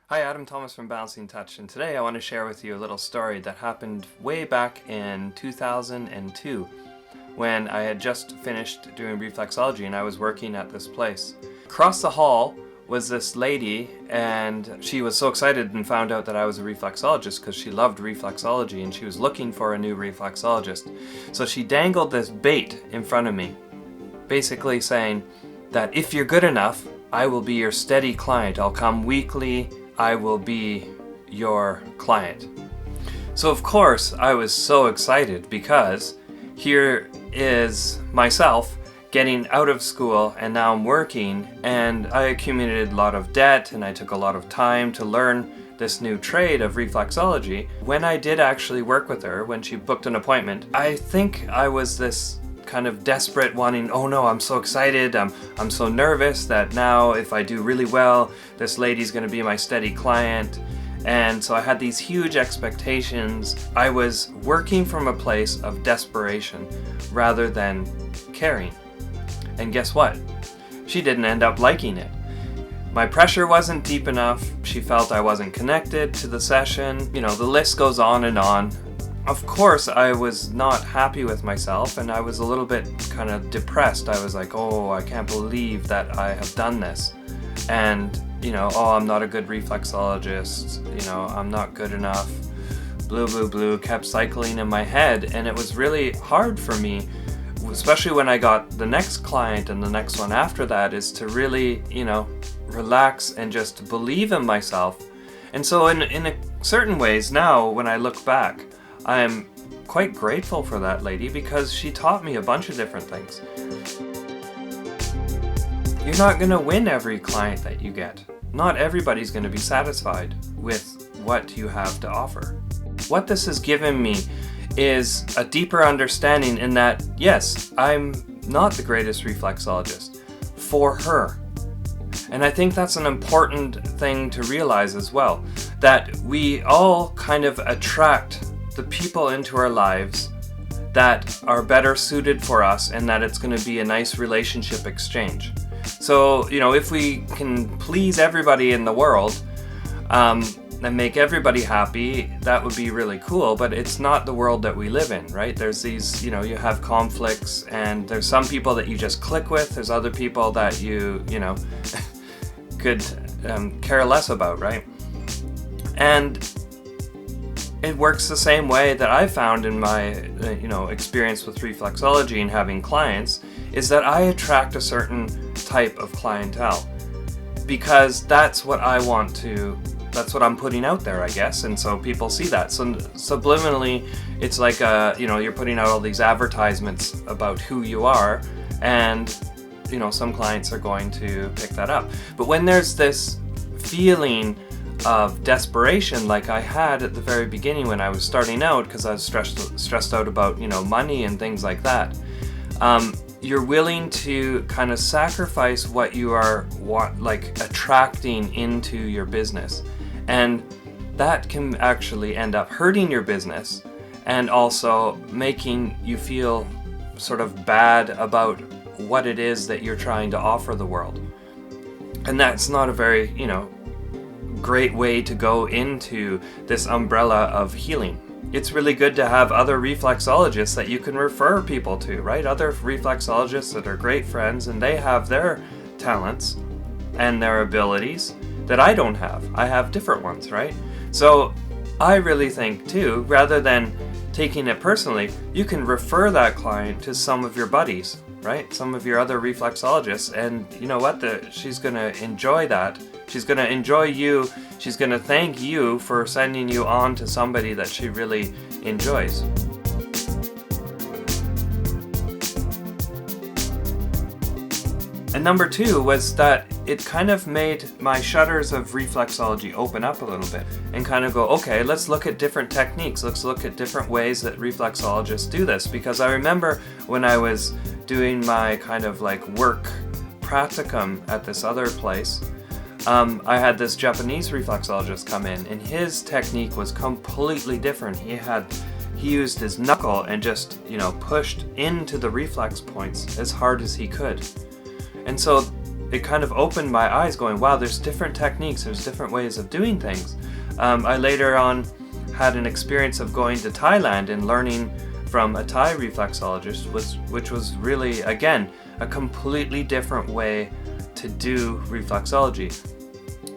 Hi, Adam Thomas from Balancing Touch, and today I want to share with you a little story that happened way back in 2002 when I had just finished doing reflexology and I was working at this place. Across the hall was this lady, and she was so excited and found out that I was a reflexologist because she loved reflexology and she was looking for a new reflexologist. So she dangled this bait in front of me, basically saying that if you're good enough, I will be your steady client. I'll come weekly. I will be your client. So of course I was so excited because here is myself getting out of school and now I'm working, and I accumulated a lot of debt and I took a lot of time to learn this new trade of reflexology. When I did actually work with her, when she booked an appointment, I think I was this kind of desperate, wanting, oh no, I'm so excited, I'm so nervous that now if I do really well, this lady's going to be my steady client. And so I had these huge expectations. I was working from a place of desperation rather than caring. And guess what? She didn't end up liking it. My pressure wasn't deep enough. She felt I wasn't connected to the session. You know, the list goes on and on. Of course, I was not happy with myself and I was a little bit kind of depressed. I was like, oh, I can't believe that I have done this. And, you know, oh, I'm not a good reflexologist. You know, I'm not good enough. Blue, kept cycling in my head. And it was really hard for me, especially when I got the next client and the next one after that, is to really, you know, relax and just believe in myself. And so in certain ways now, when I look back, I am quite grateful for that lady because she taught me a bunch of different things. You're not going to win every client that you get. Not everybody's going to be satisfied with what you have to offer. What this has given me is a deeper understanding in that, yes, I'm not the greatest reflexologist for her. And I think that's an important thing to realize as well, that we all kind of attract the people into our lives that are better suited for us, and that it's going to be a nice relationship exchange. So, you know, if we can please everybody in the world and make everybody happy, that would be really cool, but it's not the world that we live in, right? There's these, you know, you have conflicts, and there's some people that you just click with, there's other people that you know, could care less about, right? And it works the same way that I found in my, you know, experience with reflexology and having clients, is that I attract a certain type of clientele because that's what I want to, that's what I'm putting out there, I guess, and so people see that. So subliminally, it's like, you know, you're putting out all these advertisements about who you are, and, you know, some clients are going to pick that up. But when there's this feeling of desperation like I had at the very beginning when I was starting out, because I was stressed out about, you know, money and things like that, you're willing to kind of sacrifice what you are attracting into your business, and that can actually end up hurting your business and also making you feel sort of bad about what it is that you're trying to offer the world. And that's not a very, you know, great way to go into this umbrella of healing. It's really good to have other reflexologists that you can refer people to, right? Other reflexologists that are great friends, and they have their talents and their abilities that I don't have. I have different ones, right? So I really think too, rather than taking it personally, you can refer that client to some of your buddies, right? Some of your other reflexologists, and you know what? She's going to enjoy that. She's going to enjoy you. She's going to thank you for sending you on to somebody that she really enjoys. And number two was that it kind of made my shutters of reflexology open up a little bit and kind of go, okay, let's look at different techniques. Let's look at different ways that reflexologists do this. Because I remember when I was doing my kind of like work practicum at this other place, I had this Japanese reflexologist come in, and his technique was completely different. He used his knuckle and just, you know, pushed into the reflex points as hard as he could. And so it kind of opened my eyes going, wow, there's different techniques, there's different ways of doing things. I later on had an experience of going to Thailand and learning from a Thai reflexologist, which was really, again, a completely different way to do reflexology.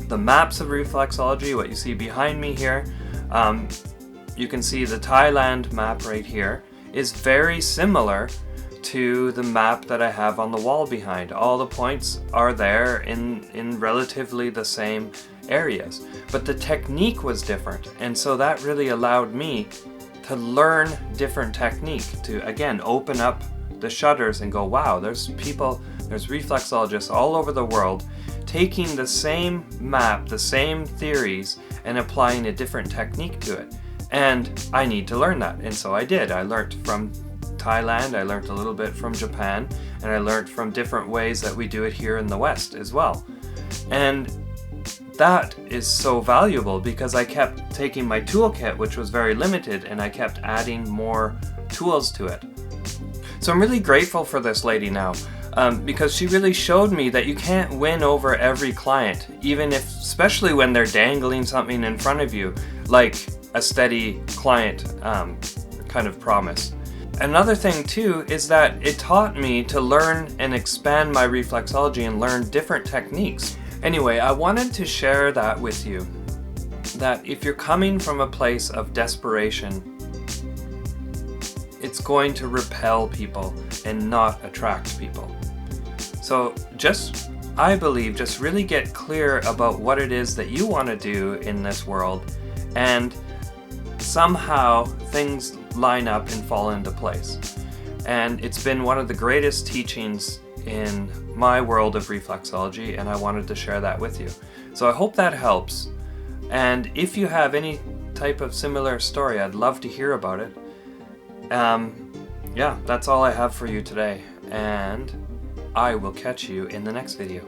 The maps of reflexology, what you see behind me here, you can see the Thailand map right here, is very similar to the map that I have on the wall behind. All the points are there in relatively the same areas, but the technique was different, and so that really allowed me to learn different technique, to again open up the shutters and go, wow, there's reflexologists all over the world taking the same map, the same theories, and applying a different technique to it. And I need to learn that, and so I did. I learned from Thailand, I learned a little bit from Japan, and I learned from different ways that we do it here in the West as well. And that is so valuable because I kept taking my toolkit, which was very limited, and I kept adding more tools to it. So I'm really grateful for this lady now, because she really showed me that you can't win over every client, especially when they're dangling something in front of you, like a steady client kind of promise. Another thing too is that it taught me to learn and expand my reflexology and learn different techniques. Anyway, I wanted to share that with you, that if you're coming from a place of desperation, it's going to repel people and not attract people. So I believe, just really get clear about what it is that you want to do in this world, and somehow things line up and fall into place. And it's been one of the greatest teachings in my world of reflexology, and I wanted to share that with you. So I hope that helps. And if you have any type of similar story, I'd love to hear about it. Yeah, that's all I have for you today, and I will catch you in the next video.